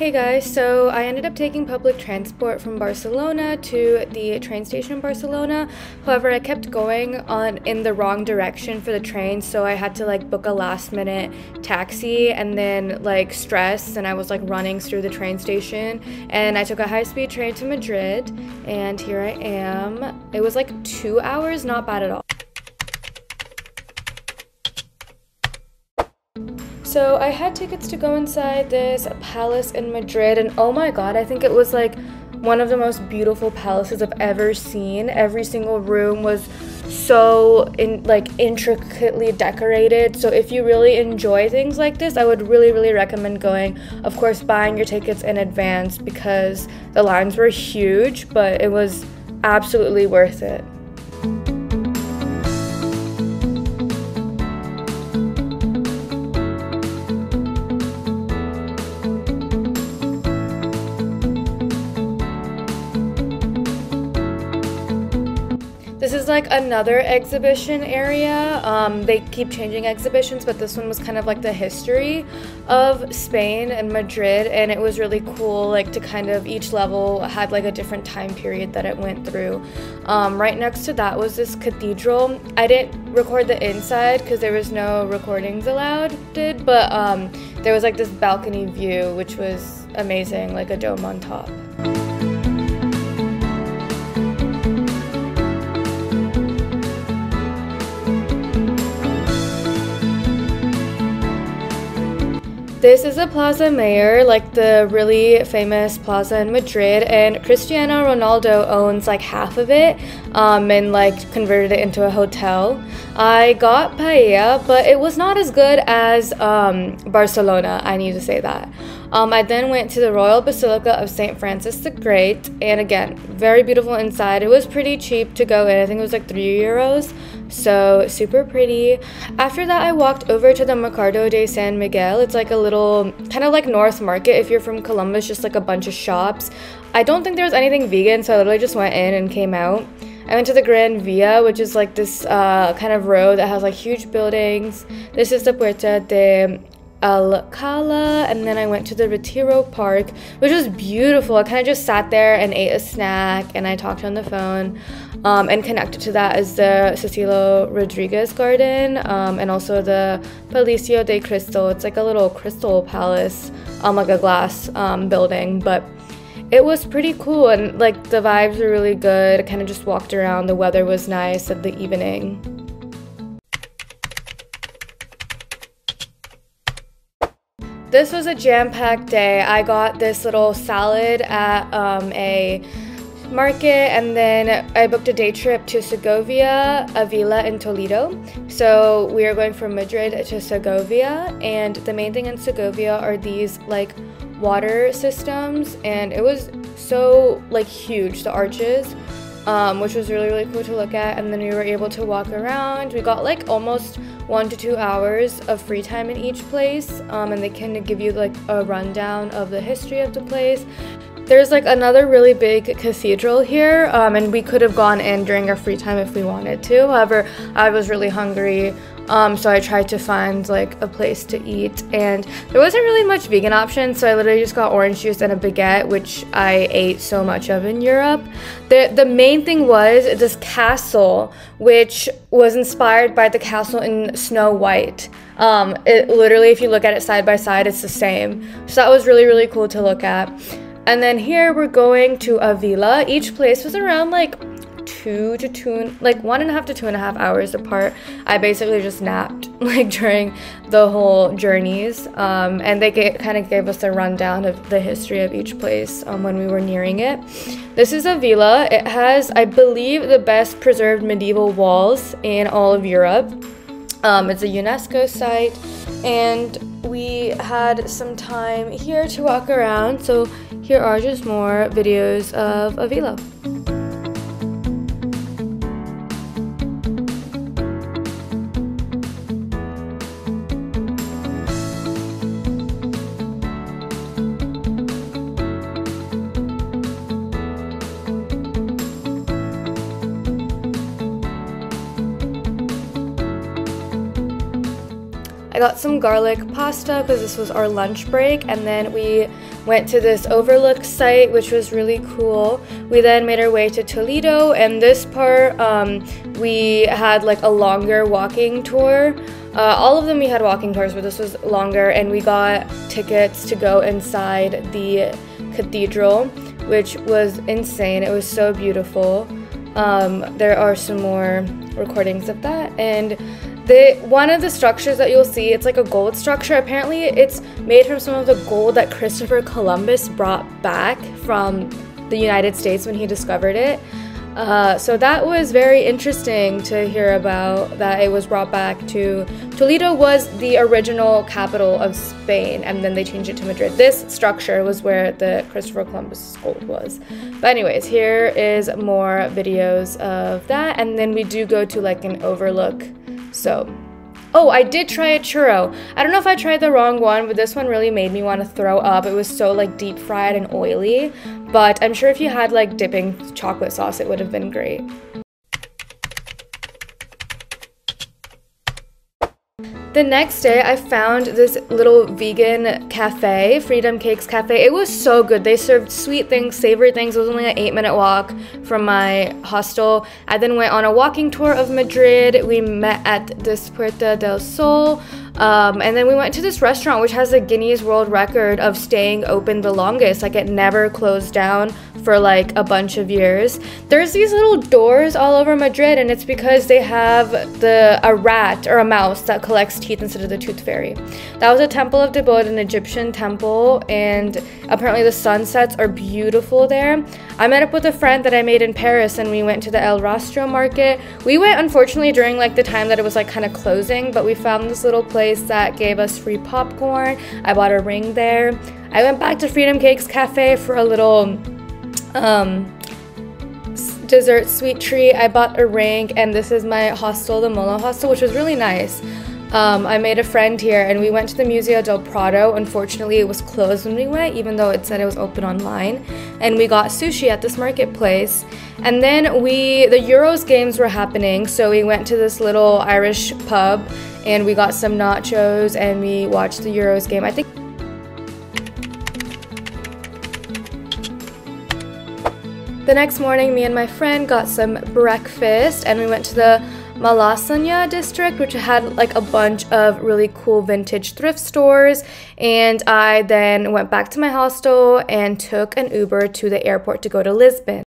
Hey guys, so I ended up taking public transport from Barcelona to the train station in Barcelona. However, I kept going in the wrong direction for the train, so I had to book a last minute taxi and then stress, and I was running through the train station, and I took a high-speed train to Madrid, and here I am. It was 2 hours, not bad at all. So I had tickets to go inside this palace in Madrid, and oh my god, I think it was one of the most beautiful palaces I've ever seen. Every single room was so intricately decorated. So if you really enjoy things like this, I would really recommend going. Of course, buying your tickets in advance because the lines were huge, but it was absolutely worth it. This is another exhibition area. They keep changing exhibitions, but this one was kind of the history of Spain and Madrid, and it was really cool to each level had a different time period that it went through. Right next to that was this cathedral. I didn't record the inside because there was no recordings allowed, but there was this balcony view, which was amazing, a dome on top. This is the Plaza Mayor, the really famous plaza in Madrid, and Cristiano Ronaldo owns half of it, and converted it into a hotel. I got paella, but it was not as good as Barcelona, I need to say that. I then went to the Royal Basilica of St. Francis the Great, and again, very beautiful inside. It was pretty cheap to go in. I think it was €3, so super pretty. After that, I walked over to the Mercado de San Miguel. It's a little, kind of North Market if you're from Columbus, just a bunch of shops. I don't think there was anything vegan, so I literally just went in and came out. I went to the Gran Via, which is this kind of road that has huge buildings. This is the Puerta de Alcala, and then I went to the Retiro Park, which was beautiful. I kind of just sat there and ate a snack, and I talked on the phone. And connected to that is the Cecilio Rodríguez garden, and also the Palacio de Cristal. It's a little crystal palace, a glass building, but it was pretty cool, and the vibes were really good. I kind of just walked around. The weather was nice at the evening. This was a jam-packed day. I got this little salad at a market, and then I booked a day trip to Segovia, Avila, and Toledo. So we are going from Madrid to Segovia, and the main thing in Segovia are these water systems, and it was so huge, the arches, which was really cool to look at. And then we were able to walk around. We got almost 1 to 2 hours of free time in each place, and they kind of give you a rundown of the history of the place. There's another really big cathedral here, and we could have gone in during our free time if we wanted to. However, I was really hungry, so I tried to find a place to eat, and there wasn't really much vegan options, so I literally just got orange juice and a baguette, which I ate so much of in Europe. The main thing was this castle, which was inspired by the castle in Snow White. It literally, if you look at it side by side, it's the same. So that was really cool to look at. And then here we're going to Avila. Each place was around 1.5 to 2.5 hours apart. I basically just napped during the whole journeys, and they kind of gave us a rundown of the history of each place when we were nearing it. This is Avila. It has, I believe, the best preserved medieval walls in all of Europe. It's a UNESCO site, and we had some time here to walk around, so here are just more videos of Avila. I got some garlic pasta because this was our lunch break, and then we went to this overlook site, which was really cool. We then made our way to Toledo, and this part we had like a longer walking tour. All of them we had walking tours, but this was longer, and we got tickets to go inside the cathedral, which was insane. It was so beautiful. There are some more recordings of that, and one of the structures that you'll see, it's like a gold structure. Apparently it's made from some of the gold that Christopher Columbus brought back from the United States when he discovered it. So that was very interesting to hear about, that it was brought back to Toledo. Was the original capital of Spain, and then they changed it to Madrid. This structure was where the Christopher Columbus gold was. But anyways, here is more videos of that, and then we do go to like an overlook. So, oh, I did try a churro. I don't know if I tried the wrong one, but this one really made me want to throw up. It was so like deep fried and oily, but I'm sure if you had like dipping chocolate sauce, it would have been great. The next day, I found this little vegan cafe, Freedom Cakes Cafe. It was so good. They served sweet things, savory things. It was only an 8-minute walk from my hostel. I then went on a walking tour of Madrid. We met at this Puerta del Sol. And then we went to this restaurant which has a Guinness World Record of staying open the longest. Like, it never closed down for like a bunch of years. There's these little doors all over Madrid, and it's because they have a rat or a mouse that collects teeth instead of the tooth fairy. That was a Temple of Debod, an Egyptian temple, and apparently the sunsets are beautiful there. I met up with a friend that I made in Paris, and we went to the Rastro Market. We went, unfortunately, during like the time that it was like kind of closing, but we found this little place that gave us free popcorn. I bought a ring there. I went back to Freedom Cakes Cafe for a little dessert sweet treat. I bought a ring, and this is my hostel, the Mola hostel, which was really nice. I made a friend here, and we went to the Museo del Prado. Unfortunately, it was closed when we went, even though it said it was open online. And we got sushi at this marketplace. And then the Euros games were happening, so we went to this little Irish pub, and we got some nachos, and we watched the Euros game. I think the next morning, me and my friend got some breakfast, and we went to the Malasaña District, which had like a bunch of really cool vintage thrift stores. And I then went back to my hostel and took an Uber to the airport to go to Lisbon.